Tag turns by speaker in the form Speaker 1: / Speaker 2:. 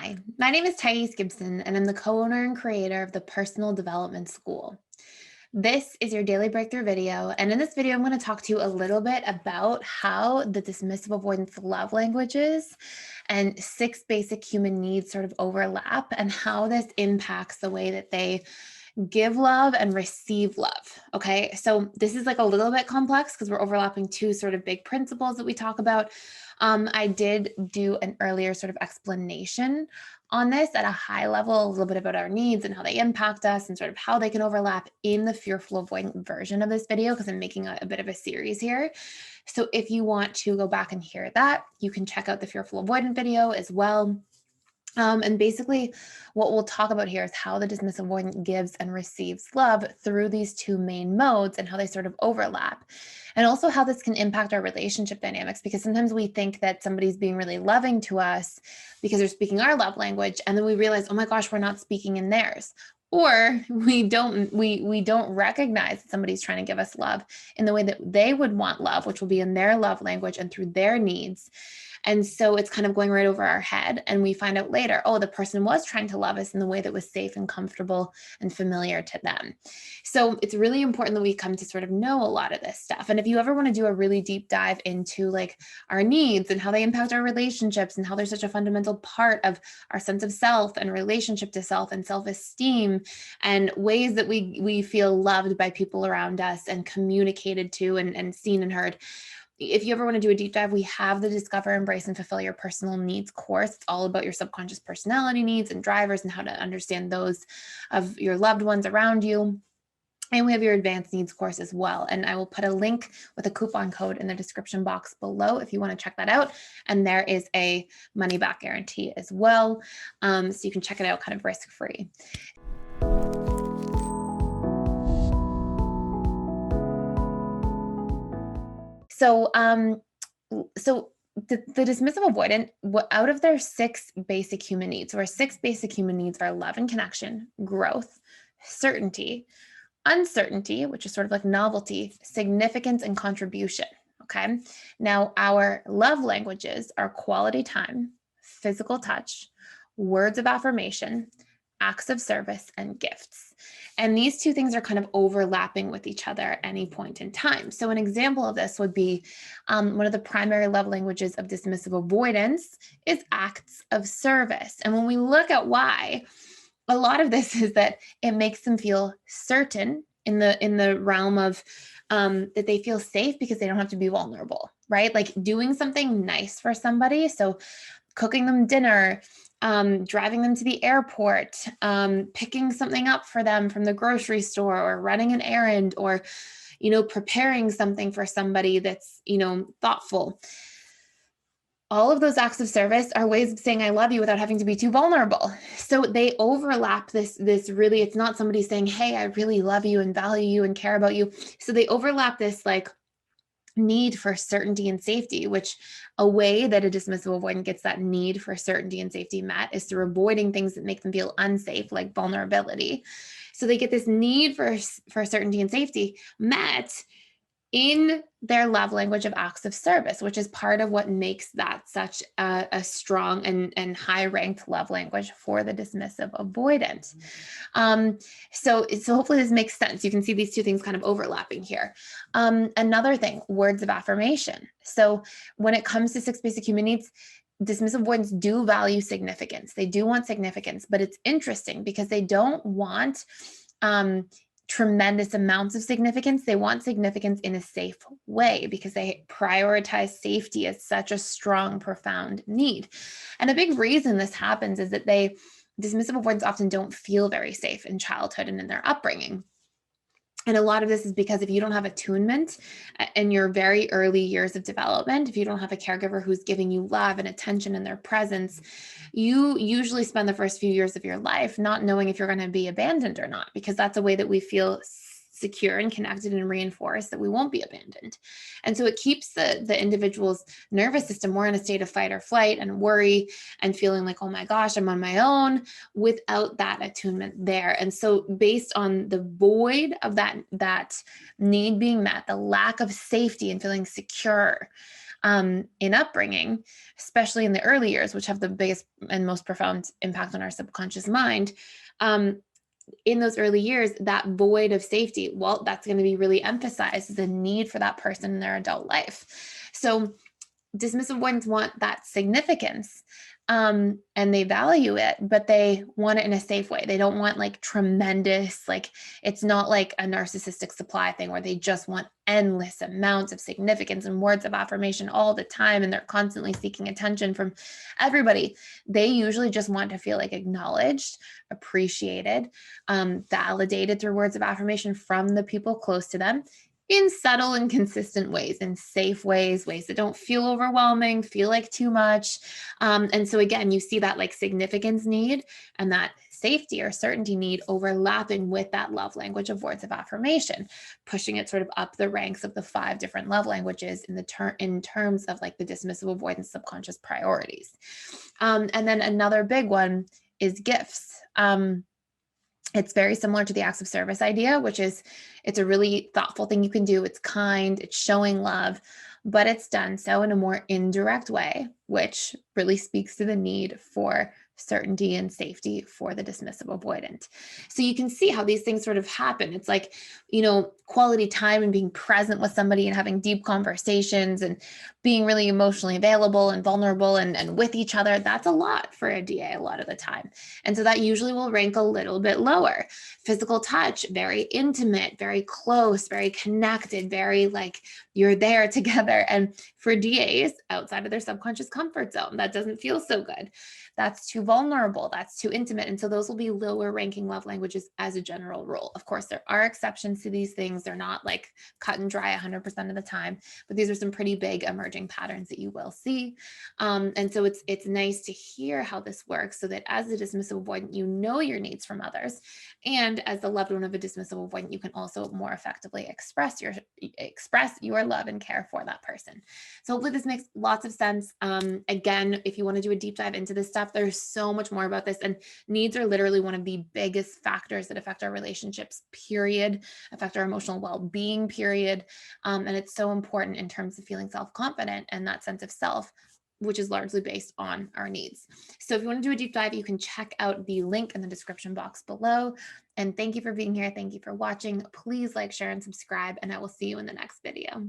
Speaker 1: Hi, my name is Gibson, and I'm the co-owner and creator of the Personal Development School. This is your daily breakthrough video, and in this video, I'm going to talk to you a little bit about how the dismissive avoidance love languages and 6 basic human needs sort of overlap and how this impacts the way that they give love and receive love. Okay, so this is like a little bit complex because we're overlapping 2 sort of big principles that we talk about. I did do an earlier sort of explanation on this at a high level, a little bit about our needs and how they impact us and sort of how they can overlap in the fearful avoidant version of this video, because I'm making a bit of a series here. So if you want to go back and hear that, you can check out the fearful avoidant video as well. And basically, what we'll talk about here is how the dismissive avoidant gives and receives love through these 2 main modes and how they sort of overlap. And also how this can impact our relationship dynamics, because sometimes we think that somebody's being really loving to us because they're speaking our love language, and then we realize, oh my gosh, we're not speaking in theirs. Or we don't recognize that somebody's trying to give us love in the way that they would want love, which will be in their love language and through their needs. And so it's kind of going right over our head. And we find out later, oh, the person was trying to love us in the way that was safe and comfortable and familiar to them. So it's really important that we come to sort of know a lot of this stuff. And if you ever want to do a really deep dive into like our needs and how they impact our relationships and how they're such a fundamental part of our sense of self and relationship to self and self-esteem and ways that we feel loved by people around us and communicated to and seen and heard. If you ever want to do a deep dive, we have the Discover, Embrace, and Fulfill Your Personal Needs course. It's all about your subconscious personality needs and drivers and how to understand those of your loved ones around you. And we have your advanced needs course as well. And I will put a link with a coupon code in the description box below if you want to check that out. And there is a money back guarantee as well. So you can check it out kind of risk-free. So, the dismissive avoidant, out of their 6 basic human needs, or 6 basic human needs are love and connection, growth, certainty, uncertainty, which is sort of like novelty, significance, and contribution. Okay. Now, our love languages are quality time, physical touch, words of affirmation, acts of service, and gifts. And these 2 things are kind of overlapping with each other at any point in time. So an example of this would be one of the primary love languages of dismissive avoidance is acts of service. And when we look at why, a lot of this is that it makes them feel certain in the realm of that they feel safe because they don't have to be vulnerable, right? Like doing something nice for somebody. So cooking them dinner, driving them to the airport, picking something up for them from the grocery store, or running an errand, or, preparing something for somebody that's, thoughtful. All of those acts of service are ways of saying I love you without having to be too vulnerable. So they overlap this really, it's not somebody saying, hey, I really love you and value you and care about you. So they overlap this like need for certainty and safety, which a way that a dismissive avoidant gets that need for certainty and safety met is through avoiding things that make them feel unsafe, like vulnerability. So they get this need for certainty and safety met in their love language of acts of service, which is part of what makes that such a strong and high ranked love language for the dismissive avoidant. So hopefully this makes sense. You can see these 2 things kind of overlapping here. Another thing, words of affirmation. So when it comes to 6 basic human needs, dismissive avoidants do value significance. They do want significance, but it's interesting because they don't want tremendous amounts of significance. They want significance in a safe way because they prioritize safety as such a strong, profound need. And a big reason this happens is that dismissive avoidants often don't feel very safe in childhood and in their upbringing. And a lot of this is because if you don't have attunement in your very early years of development, if you don't have a caregiver who's giving you love and attention in their presence, you usually spend the first few years of your life not knowing if you're going to be abandoned or not, because that's a way that we feel secure and connected and reinforced that we won't be abandoned. And so it keeps the individual's nervous system more in a state of fight or flight and worry and feeling like, oh my gosh, I'm on my own, without that attunement there. And so based on the void of that need being met, the lack of safety and feeling secure, in upbringing, especially in the early years, which have the biggest and most profound impact on our subconscious mind. In those early years, that void of safety, well, that's going to be really emphasized, the need for that person in their adult life. So dismissive avoidants want that significance, and they value it, but they want it in a safe way. They don't want like tremendous, like it's not like a narcissistic supply thing where they just want endless amounts of significance and words of affirmation all the time, and they're constantly seeking attention from everybody. They usually just want to feel like acknowledged, appreciated, validated through words of affirmation from the people close to them, in subtle and consistent ways, in safe ways, ways that don't feel overwhelming, feel like too much. And so again, you see that like significance need and that safety or certainty need overlapping with that love language of words of affirmation, pushing it sort of up the ranks of the 5 different love languages in terms of like the dismissive avoidance subconscious priorities. And then another big one is gifts. It's very similar to the acts of service idea, which is it's a really thoughtful thing you can do. It's kind, it's showing love, but it's done so in a more indirect way, which really speaks to the need for certainty and safety for the dismissive avoidant. So you can see how these things sort of happen. It's like, quality time and being present with somebody and having deep conversations and being really emotionally available and vulnerable and with each other. That's a lot for a DA a lot of the time. And so that usually will rank a little bit lower. Physical touch, very intimate, very close, very connected, very like you're there together. And for DAs outside of their subconscious comfort zone, that doesn't feel so good. That's too vulnerable. That's too intimate. And so those will be lower ranking love languages as a general rule. Of course, there are exceptions to these things. They're not like cut and dry 100% of the time, but these are some pretty big emerging patterns that you will see. And so it's nice to hear how this works so that as a dismissive avoidant, you know your needs from others. And as the loved one of a dismissive avoidant, you can also more effectively express your love and care for that person. So hopefully this makes lots of sense. Again, if you want to do a deep dive into this stuff, there's so much more about this, and needs are literally one of the biggest factors that affect our relationships, period, affect our emotional well-being, period. And it's so important in terms of feeling self-confident and that sense of self, which is largely based on our needs. So if you want to do a deep dive, you can check out the link in the description box below. And thank you for being here. Thank you for watching. Please like, share, and subscribe, and I will see you in the next video.